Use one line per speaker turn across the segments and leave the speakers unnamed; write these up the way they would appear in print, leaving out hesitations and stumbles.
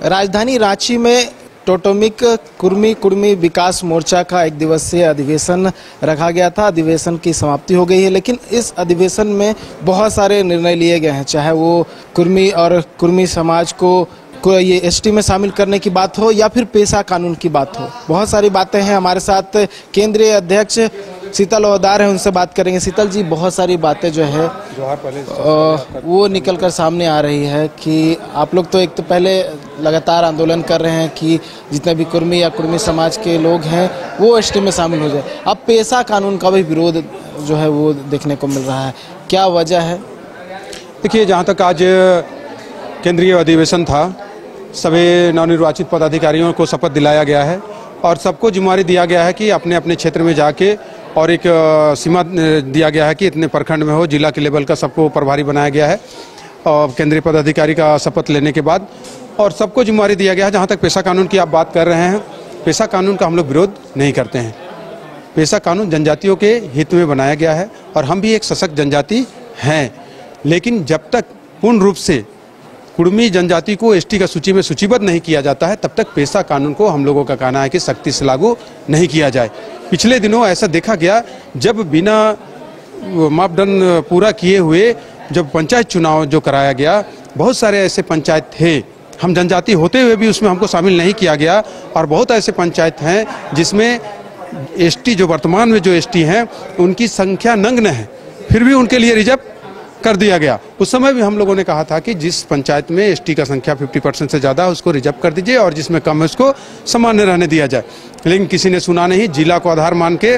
राजधानी रांची में टोटोमिक कुर्मी विकास मोर्चा का एक दिवसीय अधिवेशन रखा गया था। अधिवेशन की समाप्ति हो गई है, लेकिन इस अधिवेशन में बहुत सारे निर्णय लिए गए हैं, चाहे वो कुर्मी और कुर्मी समाज को ये एसटी में शामिल करने की बात हो या फिर पेशा कानून की बात हो। बहुत सारी बातें हैं। हमारे साथ केंद्रीय अध्यक्ष शीतल ओहदार है, उनसे बात करेंगे। शीतल जी, बहुत सारी बातें जो है वो निकल कर सामने आ रही है कि आप लोग तो एक तो पहले लगातार आंदोलन कर रहे हैं कि जितने भी कुर्मी या कुर्मी समाज के लोग हैं वो एसटी में शामिल हो जाए। अब पेशा कानून का भी विरोध जो है वो देखने को मिल रहा है, क्या वजह है?
देखिए, जहाँ तक आज केंद्रीय अधिवेशन था, सभी नवनिर्वाचित पदाधिकारियों को शपथ दिलाया गया है और सबको जिम्मेदारी दिया गया है कि अपने अपने क्षेत्र में जाके, और एक सीमा दिया गया है कि इतने प्रखंड में हो, जिला के लेवल का सबको प्रभारी बनाया गया है और केंद्रीय पदाधिकारी का शपथ लेने के बाद, और सबको जिम्मेदारी दिया गया है। जहाँ तक पेशा कानून की आप बात कर रहे हैं, पेशा कानून का हम लोग विरोध नहीं करते हैं। पेशा कानून जनजातियों के हित में बनाया गया है और हम भी एक सशक्त जनजाति हैं, लेकिन जब तक पूर्ण रूप से कुर्मी जनजाति को एसटी का सूची में सूचीबद्ध नहीं किया जाता है, तब तक पेशा कानून को हम लोगों का कहना है कि सख्ती से लागू नहीं किया जाए। पिछले दिनों ऐसा देखा गया, जब बिना मापदंड पूरा किए हुए जब पंचायत चुनाव जो कराया गया, बहुत सारे ऐसे पंचायत थे, हम जनजाति होते हुए भी उसमें हमको शामिल नहीं किया गया, और बहुत ऐसे पंचायत हैं जिसमें एसटी जो वर्तमान में जो एसटी हैं उनकी संख्या नगण्य है, फिर भी उनके लिए रिजर्व कर दिया गया। उस समय भी हम लोगों ने कहा था कि जिस पंचायत में एसटी का संख्या 50% से ज़्यादा उसको रिजर्व कर दीजिए और जिसमें कम है उसको सामान्य रहने दिया जाए, लेकिन किसी ने सुना नहीं, जिला को आधार मान के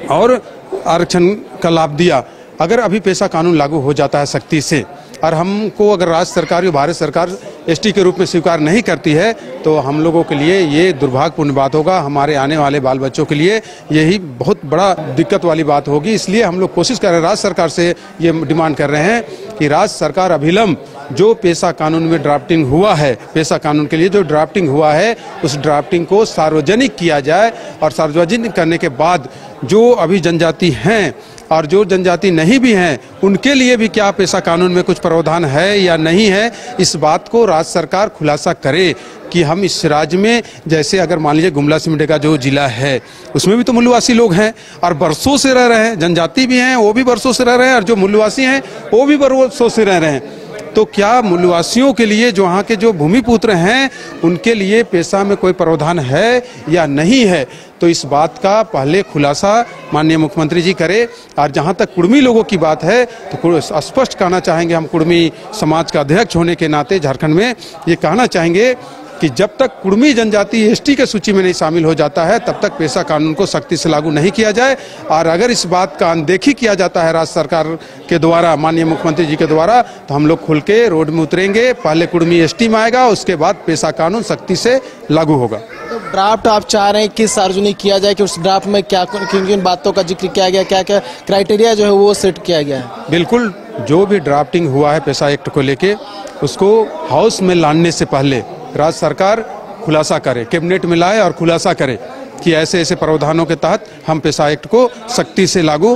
और आरक्षण का लाभ दिया। अगर अभी पेशा कानून लागू हो जाता है सख्ती से, और हमको अगर राज्य सरकार या भारत सरकार एसटी के रूप में स्वीकार नहीं करती है, तो हम लोगों के लिए ये दुर्भाग्यपूर्ण बात होगा। हमारे आने वाले बाल बच्चों के लिए यही बहुत बड़ा दिक्कत वाली बात होगी। इसलिए हम लोग कोशिश कर रहे हैं, राज्य सरकार से ये डिमांड कर रहे हैं कि राज्य सरकार अभिलंब जो पेशा कानून में ड्राफ्टिंग हुआ है, पेशा कानून के लिए जो ड्राफ्टिंग हुआ है, उस ड्राफ्टिंग को सार्वजनिक किया जाए, और सार्वजनिक करने के बाद जो अभी जनजाति हैं और जो जनजाति नहीं भी हैं उनके लिए भी क्या पेशा कानून में कुछ प्रावधान है या नहीं है, इस बात को राज्य सरकार खुलासा करे कि हम इस राज्य में, जैसे अगर मान लीजिए गुमला सिमडेगा जो जिला है उसमें भी तो मूलवासी लोग हैं और बरसों से रह रहे हैं, जनजाति भी हैं वो भी बरसों से रह रहे हैं, और जो मूलवासी हैं वो भी बरसों से रह रहे हैं। तो क्या मूलवासियों के लिए, जो वहाँ के जो भूमिपुत्र हैं, उनके लिए पेशा में कोई प्रावधान है या नहीं है? तो इस बात का पहले खुलासा माननीय मुख्यमंत्री जी करे। और जहाँ तक कुर्मी लोगों की बात है, तो स्पष्ट कहना चाहेंगे, हम कुर्मी समाज का अध्यक्ष होने के नाते झारखंड में ये कहना चाहेंगे कि जब तक कुर्मी जनजाति एसटी के सूची में नहीं शामिल हो जाता है, तब तक पेशा कानून को सख्ती से लागू नहीं किया जाए। और अगर इस बात का अनदेखी किया जाता है राज्य सरकार के द्वारा, माननीय मुख्यमंत्री जी के द्वारा, तो हम लोग खुल के रोड में उतरेंगे। पहले कुर्मी एसटी में आएगा, उसके बाद पेशा कानून सख्ती से लागू होगा।
तो ड्राफ्ट आप चाह रहे हैं कि सार्वजनिक किया जाए, कि उस ड्राफ्ट में क्या किन किन बातों का जिक्र किया गया, क्या क्या क्राइटेरिया जो है वो सेट किया गया है?
बिल्कुल, जो भी ड्राफ्टिंग हुआ है पेशा एक्ट को लेके, उसको हाउस में लाने से पहले राज्य सरकार खुलासा करे, कैबिनेट में लाए और खुलासा करे कि ऐसे ऐसे प्रावधानों के तहत हम पेशा एक्ट को सख्ती से लागू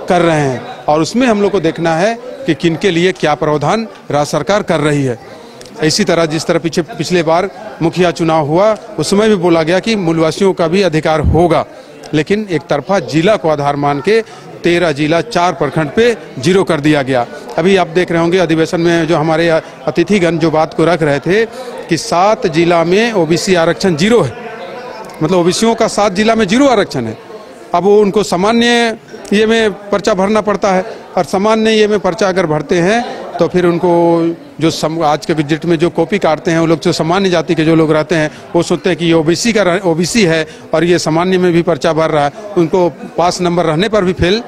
कर रहे हैं, और उसमें हम लोग को देखना है कि किनके लिए क्या प्रावधान राज्य सरकार कर रही है। इसी तरह जिस तरह पिछले बार मुखिया चुनाव हुआ, उस समय भी बोला गया कि मूलवासियों का भी अधिकार होगा, लेकिन एक तरफा जिला को आधार मान के 13 जिला 4 प्रखंड पे 0 कर दिया गया। अभी आप देख रहे होंगे अधिवेशन में जो हमारे अतिथिगण जो बात को रख रहे थे कि 7 जिला में ओबीसी आरक्षण 0 है, मतलब ओबीसीयों का 7 जिला में 0 आरक्षण है। अब वो उनको सामान्य ये में पर्चा भरना पड़ता है, और सामान्य ये में पर्चा अगर भरते हैं तो फिर उनको जो आज के बजट में जो कॉपी काटते हैं, वो लोग जो सामान्य जाति के जो लोग रहते हैं वो सोचते हैं कि ये ओबीसी है और ये सामान्य में भी पर्चा भर रहा है, उनको पास नंबर रहने पर भी फेल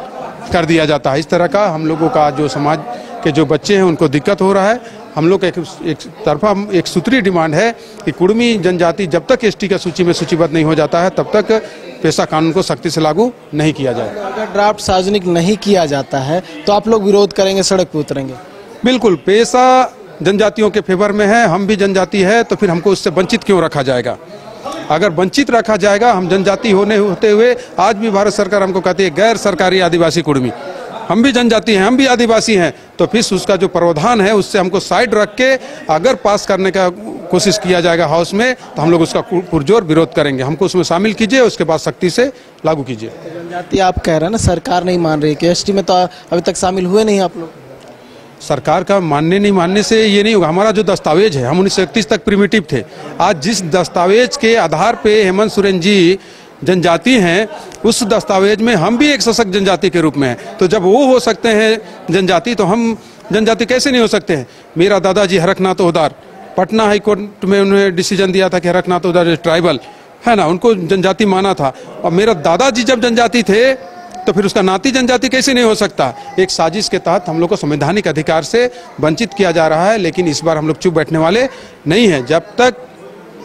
कर दिया जाता है। इस तरह का हम लोगों का जो समाज के जो बच्चे हैं उनको दिक्कत हो रहा है। हम लोग एक तरफा एक सूत्रीय डिमांड है कि कुर्मी जनजाति जब तक एसटी का सूची में सूचीबद्ध नहीं हो जाता है, तब तक पेशा कानून को सख्ती से लागू नहीं किया जाए।
अगर ड्राफ्ट सार्वजनिक नहीं किया जाता है तो आप लोग विरोध करेंगे, सड़क पर उतरेंगे?
बिल्कुल, पेशा जनजातियों के फेवर में है, हम भी जनजाति है, तो फिर हमको उससे वंचित क्यों रखा जाएगा? अगर वंचित रखा जाएगा, हम जनजाति होते हुए आज भी भारत सरकार हमको कहती है गैर सरकारी आदिवासी कुर्मी, हम भी जनजाति हैं, हम भी आदिवासी हैं, तो फिर उसका जो प्रावधान है उससे हमको साइड रख के अगर पास करने का कोशिश किया जाएगा हाउस में तो हम लोग उसका पुरजोर विरोध करेंगे। हमको उसमें शामिल कीजिए, उसके बाद सख्ती से लागू कीजिए।
जनजाति आप कह रहे हैं ना, सरकार नहीं मान रही कि एसटी में तो अभी तक शामिल हुए नहीं आप लोग।
सरकार का मानने नहीं मानने से ये नहीं होगा। हमारा जो दस्तावेज है, हम 1931 तक प्रिमिटिव थे। आज जिस दस्तावेज के आधार पे हेमंत सोरेन जी जनजाति हैं, उस दस्तावेज में हम भी एक सशक्त जनजाति के रूप में हैं। तो जब वो हो सकते हैं जनजाति, तो हम जनजाति कैसे नहीं हो सकते हैं। मेरा दादाजी हरकनाथ ओहदार, पटना हाई कोर्ट में उन्होंने डिसीजन दिया था कि हरकनाथ ओहदार ट्राइबल है ना, उनको जनजाति माना था। और मेरा दादाजी जब जनजाति थे तो फिर उसका नाती जनजाति कैसे नहीं हो सकता। एक साजिश के तहत हम लोग को संवैधानिक अधिकार से वंचित किया जा रहा है, लेकिन इस बार हम लोग चुप बैठने वाले नहीं हैं। जब तक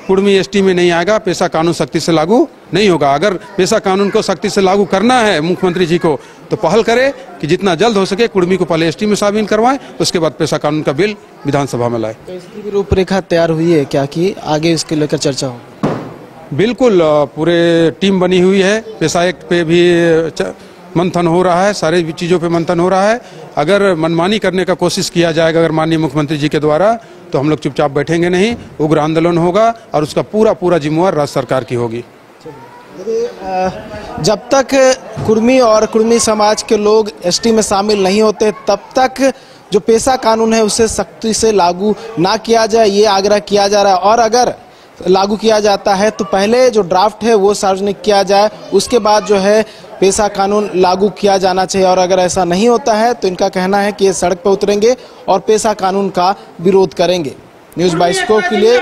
कुर्मी एसटी में नहीं आएगा, पेशा कानून सख्ती से लागू नहीं होगा। अगर पेशा कानून को सख्ती से लागू करना है मुख्यमंत्री जी को, तो पहल करे कि जितना जल्द हो सके कुर्मी को पहले एसटी में शामिल करवाएं, उसके बाद पेशा कानून का बिल विधानसभा में लाए।
तो इसकी भी रूपरेखा तैयार हुई है क्या कि आगे इसके लेकर चर्चा हो?
बिल्कुल, पूरे टीम बनी हुई है। पेशा एक्ट पे भी मंथन हो रहा है, सारे चीज़ों पे मंथन हो रहा है। अगर मनमानी करने का कोशिश किया जाएगा अगर माननीय मुख्यमंत्री जी के द्वारा, तो हम लोग चुपचाप बैठेंगे नहीं, उग्र आंदोलन होगा और उसका पूरा जिम्मेवार राज्य सरकार की होगी।
जब तक कुर्मी और कुर्मी समाज के लोग एसटी में शामिल नहीं होते, तब तक जो पेशा कानून है उसे सख्ती से लागू ना किया जाए, ये आग्रह किया जा रहा है। और अगर लागू किया जाता है तो पहले जो ड्राफ्ट है वो सार्वजनिक किया जाए, उसके बाद जो है पेशा कानून लागू किया जाना चाहिए। और अगर ऐसा नहीं होता है तो इनका कहना है कि ये सड़क पर उतरेंगे और पेशा कानून का विरोध करेंगे। न्यूज़ बाइस्कोप के लिए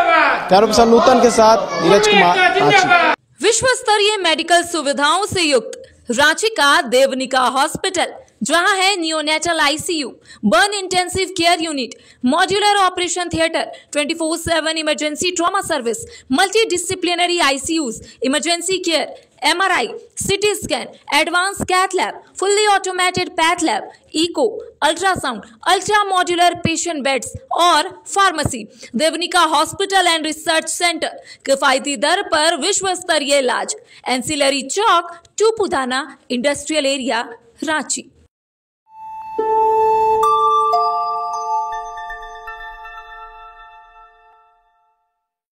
कैमरा नूतन के साथ नीरज कुमार, रांची।
विश्व स्तरीय मेडिकल सुविधाओं से युक्त रांची का देवनिका हॉस्पिटल, जहां है neonatal ICU, burn intensive care unit, modular operation theatre, 24/7 emergency trauma service, multi disciplinary ICUs, emergency care, MRI, CT scan, advance cath lab, fully automated path lab, echo, ultrasound, ultra modular patient beds और pharmacy. Devnika hospital and research centre, किफायती दर पर विश्व स्तरीय इलाज। Ancillary चौक, Tupudana industrial area, Ranchi.